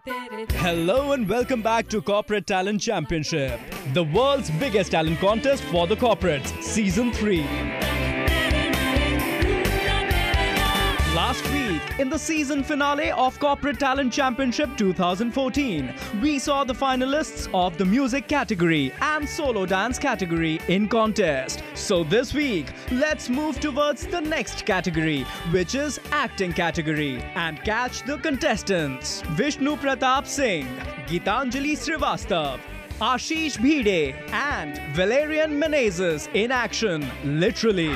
Hello and welcome back to Corporate Talent Championship, the world's biggest talent contest for the corporates, Season 3. Last week, in the season finale of Corporate Talent Championship 2014, we saw the finalists of the music category and solo dance category in contest. So this week, let's move towards the next category, which is acting category, and catch the contestants. Vishnu Pratap Singh, Gitanjali Srivastav, Ashish Bhide and Valerian Menezes in action, literally.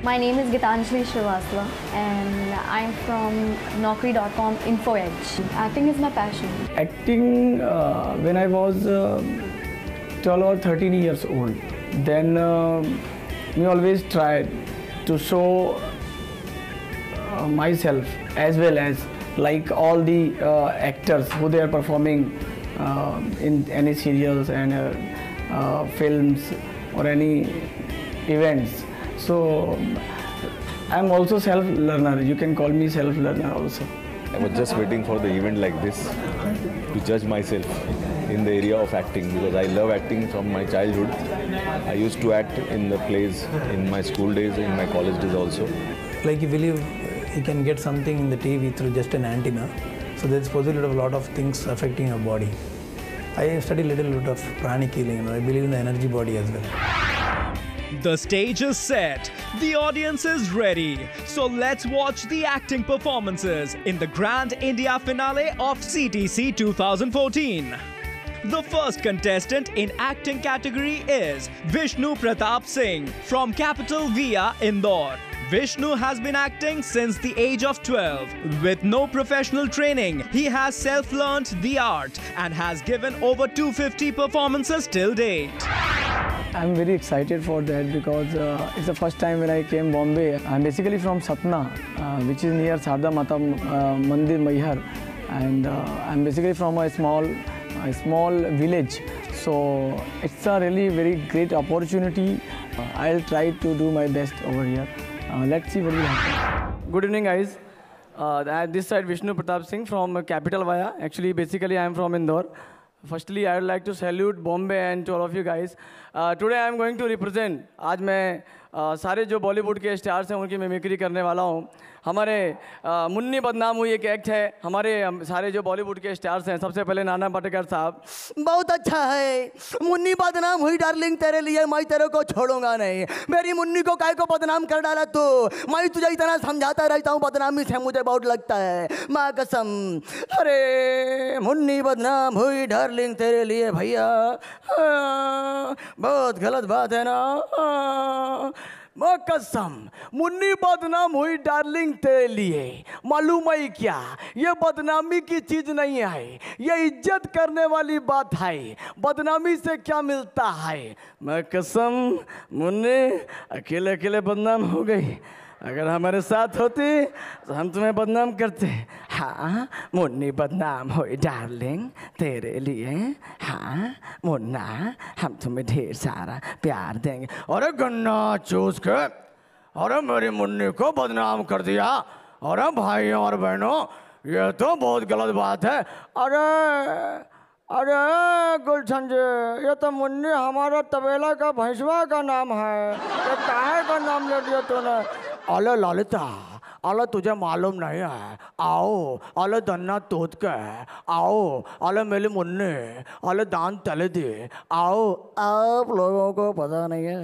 My name is Gitanjali Srivastav and I'm from Naukri.com Info Edge. Acting is my passion. Acting when I was 12 or 13 years old. Then we always tried to show myself as well as like all the actors who they are performing in any serials and films or any events. So I'm also self-learner. You can call me self-learner also. I was just waiting for the event like this to judge myself in the area of acting because I love acting from my childhood. I used to act in the plays in my school days, in my college days also. Like you believe you can get something in the TV through just an antenna. So there's possibility of a lot of things affecting your body. I study a little bit of pranic healing and I believe in the energy body as well. The stage is set, the audience is ready, so let's watch the acting performances in the Grand India finale of CTC 2014. The first contestant in acting category is Vishnu Pratap Singh from Capital Via, Indore. Vishnu has been acting since the age of 12. With no professional training, he has self-learned the art and has given over 250 performances till date. I'm very excited for that because it's the first time when I came Bombay. I'm basically from Satna, which is near Sarda Mata Mandir, Maihar, and I'm basically from a small village. So it's a really very great opportunity. I'll try to do my best over here. Let's see what will happen. Good evening, guys. This side Vishnu Pratap Singh from Capital Via. Actually, basically, I am from Indore. Firstly, I would like to salute Bombay and to all of you guys. Today, I am going to represent. आज मैं सारे जो बॉलीवुड के stars हैं उनकी mimicry करने वाला हूँ. हमारे मुन्नी बदनाम हुई एक एक्ट है. हमारे सारे जो बॉलीवुड के स्टार्स हैं, सबसे पहले नाना पाटेकर साहब. बहुत अच्छा है. मुन्नी बदनाम हुई डार्लिंग तेरे लिए, मैं तेरे को छोड़ूंगा नहीं. मेरी मुन्नी को काय को बदनाम कर डाला तू. मैं तुझे इतना समझाता रहता हूँ, बदनामी से मुझे बहुत लगता है, माँ कसम. अरे मुन्नी बदनाम हुई डार्लिंग तेरे लिए भैया, बहुत गलत बात है ना. माँ कसम, मुन्नी बदनाम हुई डार्लिंग तेरे लिए. मालूम है क्या, ये बदनामी की चीज नहीं है, ये इज्जत करने वाली बात है. बदनामी से क्या मिलता है. माँ कसम, मुन्नी अकेले अकेले बदनाम हो गई. अगर हमारे साथ होती तो हम तुम्हें बदनाम करते. हाँ मुन्नी बदनाम हुई डार्लिंग तेरे लिए. हाँ मुन्ना, हम तुम्हें ढेर सारा प्यार देंगे. अरे गन्ना चूस के, अरे मेरी मुन्नी को बदनाम कर दिया. अरे भाइयों और बहनों, ये तो बहुत गलत बात है. अरे गुलशन जी, ये तो मुन्नी हमारा तबेला का भैंसवा का नाम है. ये काहे का नाम ले लिया तूने. अले ललिता, अले तुझे मालूम नहीं है. आओ अले दन्ना तोत के आओ. अले मेरी मुन्नी, अले दान तले दे आओ. आप लोगों को पता नहीं है,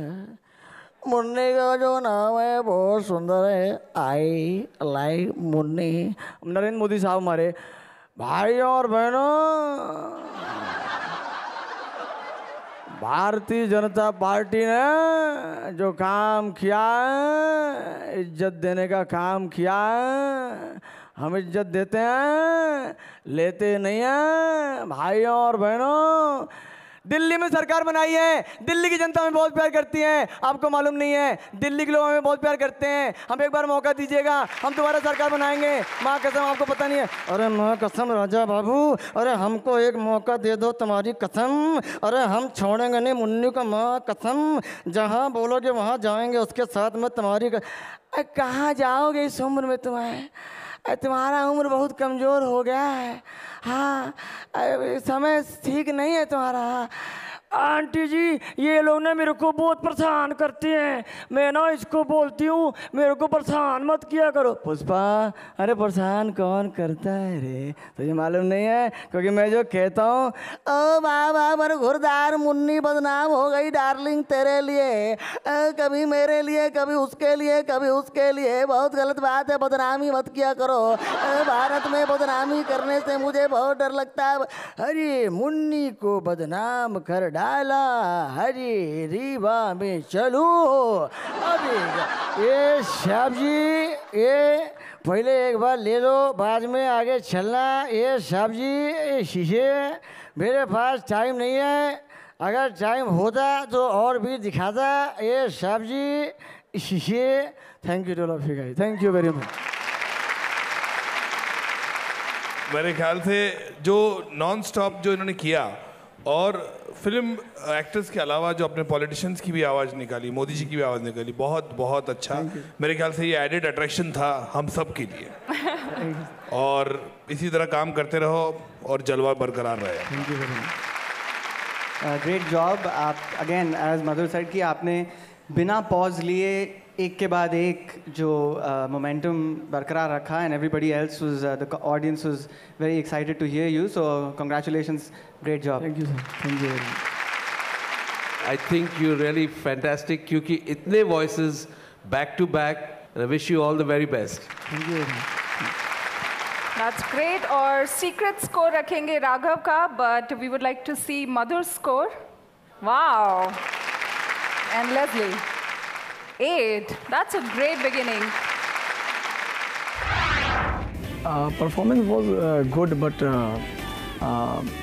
मुन्नी का जो नाम है बहुत सुंदर है. I like Munni. नरेंद्र मोदी साहब हमारे. भाइयों और बहनों, भारतीय जनता पार्टी ने जो काम किया है, इज्जत देने का काम किया है. हम इज्जत देते हैं, लेते नहीं हैं. भाइयों और बहनों, दिल्ली में सरकार बनाई है, दिल्ली की जनता हमें बहुत प्यार करती है. आपको मालूम नहीं है, दिल्ली के लोग हमें बहुत प्यार करते हैं. हम एक बार मौका दीजिएगा, हम दोबारा सरकार बनाएंगे. माँ कसम, आपको पता नहीं है. अरे माँ कसम राजा बाबू, अरे हमको एक मौका दे दो, तुम्हारी कसम. अरे हम छोड़ेंगे नहीं मुन्नी को, माँ कसम. जहाँ बोलोगे वहाँ जाएंगे, उसके साथ में तुम्हारी. कहाँ जाओगे इस उम्र में तुम्हें. तुम्हारा उम्र बहुत कमज़ोर हो गया है। हाँ, समय ठीक नहीं है तुम्हारा। आंटी जी, ये लोग ना मेरे को बहुत परेशान करते हैं। मैं ना इसको बोलती हूँ मेरे को परेशान मत किया करो। पुष्पा, अरे परेशान कौन करता है रे, तुझे मालूम नहीं है? क्योंकि मैं जो कहता हूँ, ओ बाबा पर घुरदार मुन्नी बदनाम हो गई डार्लिंग तेरे लिए, कभी मेरे लिए, कभी उसके लिए, कभी उसके लिए। बहुत गलत बात है, बदनामी मत किया करो। भारत में बदनामी करने से मुझे बहुत डर लगता है। अरे मुन्नी को बदनाम कर डाला, हरी रीवा में चलू। अभी ये साहब जी, ये पहले एक बार ले लो, बाद में आगे चलना। ये साहब जी, ये शीशे, मेरे पास टाइम नहीं है। अगर टाइम होता तो और भी दिखाता। ये साहब जी, शीशे। Thank you to all of you guys, thank you very much. मेरे ख्याल से जो नॉन स्टॉप जो इन्होंने किया, और फिल्म एक्टर्स के अलावा जो अपने पॉलिटिशियंस की भी आवाज़ निकाली, मोदी जी की भी आवाज़ निकाली, बहुत बहुत अच्छा। मेरे ख्याल से ये एडेड अट्रैक्शन था हम सब के लिए। और इसी तरह काम करते रहो और जलवा बरकरार रहे। Thank you very much. Great job. आप अगेन एज मधुर सेड कि आपने बिना पॉज लिए एक के बाद एक जो मोमेंटम बरकरार रखा, and everybody else was, the audience was very excited to hear you, so congratulations, great job. Thank you sir, thank you very much. I think you're really fantastic क्योंकि इतने voices back to back, and I wish you all the very best. Thank you very much. That's great. और secret score रखेंगे राघव का, but we would like to see Madhur's score. Wow. And Leslie, 8. That's a great beginning. Performance was good, but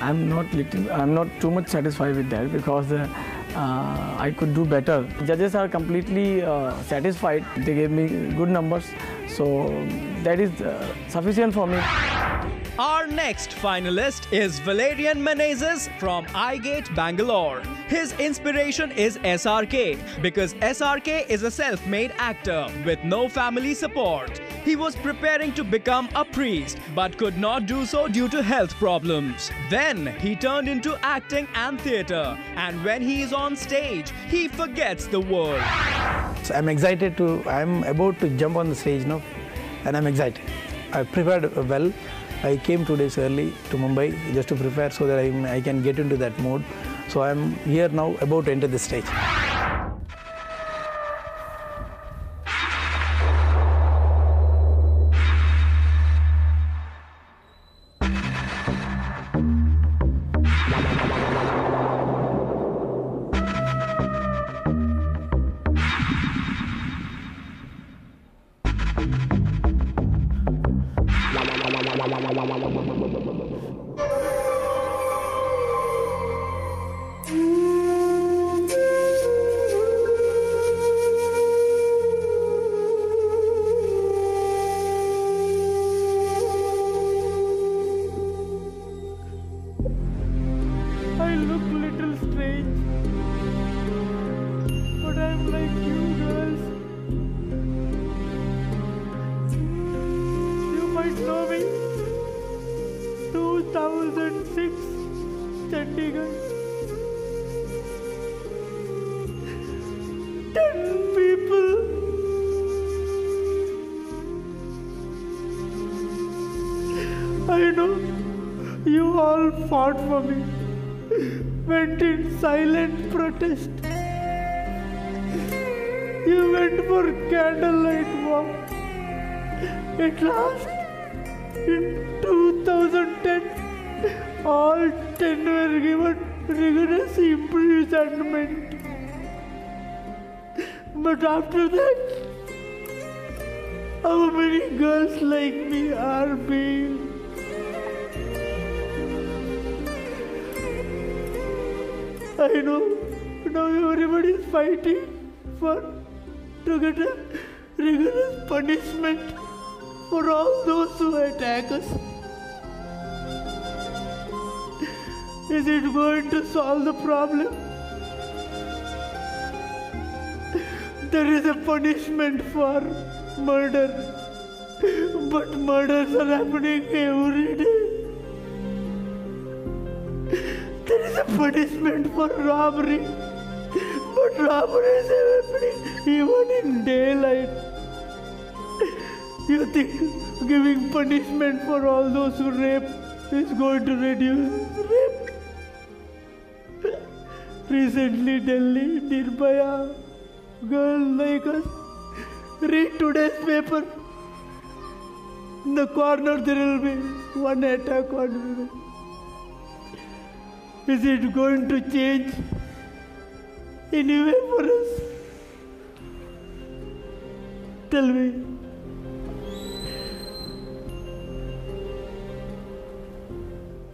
I'm not too much satisfied with that because I could do better. Judges are completely satisfied. They gave me good numbers, so that is sufficient for me. Our next finalist is Valerian Menezes from iGate, Bangalore. His inspiration is SRK because SRK is a self-made actor with no family support. He was preparing to become a priest but could not do so due to health problems. Then he turned into acting and theatre, and when he is on stage, he forgets the world. So I'm about to jump on the stage now, and I'm excited. I prepared well. I came 2 days early to Mumbai just to prepare so that I can get into that mode. So I'm here now about to enter the stage. I look little strange, but I'm like you girls. You might know me. 2006, Chandigarh. 10 people. I know you all fought for me. Went in silent protest. You went for candlelight walk. At last, in 2010, all 10 were given rigorous imprisonment. But after that, how many girls like me are being? I know now everybody is fighting to get a rigorous punishment for all those who attack us. Is it going to solve the problem? There is a punishment for murder. but murders are happening every day. There is a punishment for robbery, but robbery is happening even in daylight. You think giving punishment for all those who rape is going to reduce rape? Recently, Delhi, Nirbhaya, girl like us, read today's paper. In the corner there will be one attack on women. Is it going to change anyway for us? Tell me.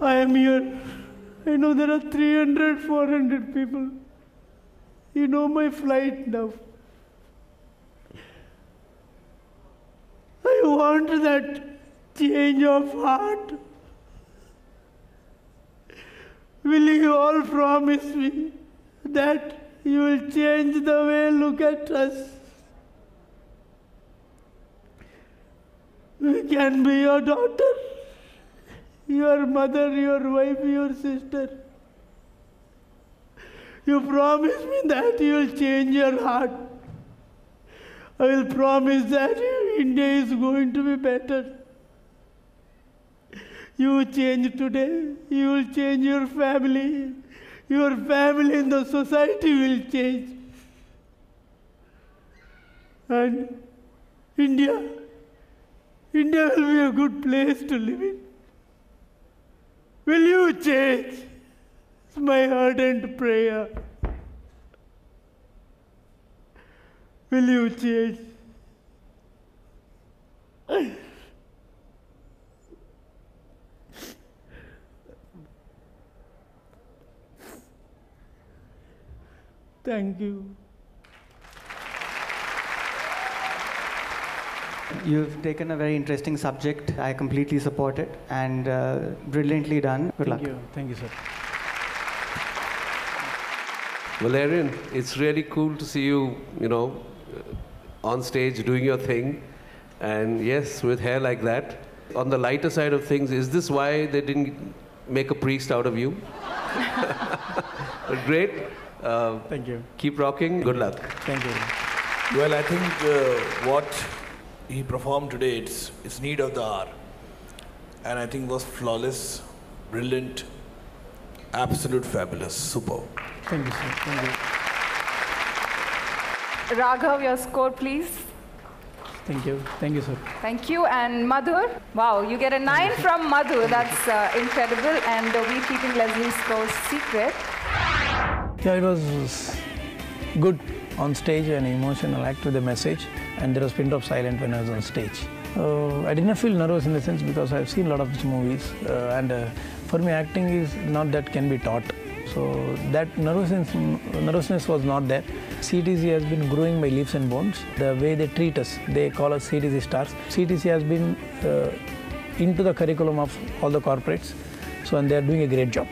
I am here. I know there are 300, 400 people. You know my flight now. I want that change of heart. Will you all promise me that you will change the way you look at us? We can be your daughter, your mother, your wife, your sister. You promise me that you will change your heart. I will promise that India is going to be better. You change today, you will change your family. Your family and the society will change. And India will be a good place to live in. Will you change? It's my ardent prayer. Will you change? Thank you. You've taken a very interesting subject. I completely support it, and brilliantly done. Good luck. Thank you. Thank you, sir. Valerian, it's really cool to see you, on stage doing your thing. And yes, with hair like that. On the lighter side of things, is this why they didn't make a priest out of you? But great. Thank you. Keep rocking. Good luck. Thank you. Well, I think what he performed today, it's need of the hour. And I think was flawless, brilliant, absolute fabulous, superb. Thank you, sir. Thank you. Raghav, your score, please. Thank you. Thank you, sir. Thank you. And Madhur, wow, you get a 9 from Madhur. That's incredible. And we're keeping Leslie's score secret. Yeah, it was good on stage, an emotional act with a message, and there was pin drop silent when I was on stage. I did not feel nervous in the sense because I've seen a lot of these movies, and for me acting is not that can be taught. So that nervousness was not there. CTC has been growing by leaps and bounds. The way they treat us, they call us CTC stars. CTC has been into the curriculum of all the corporates, so and they are doing a great job.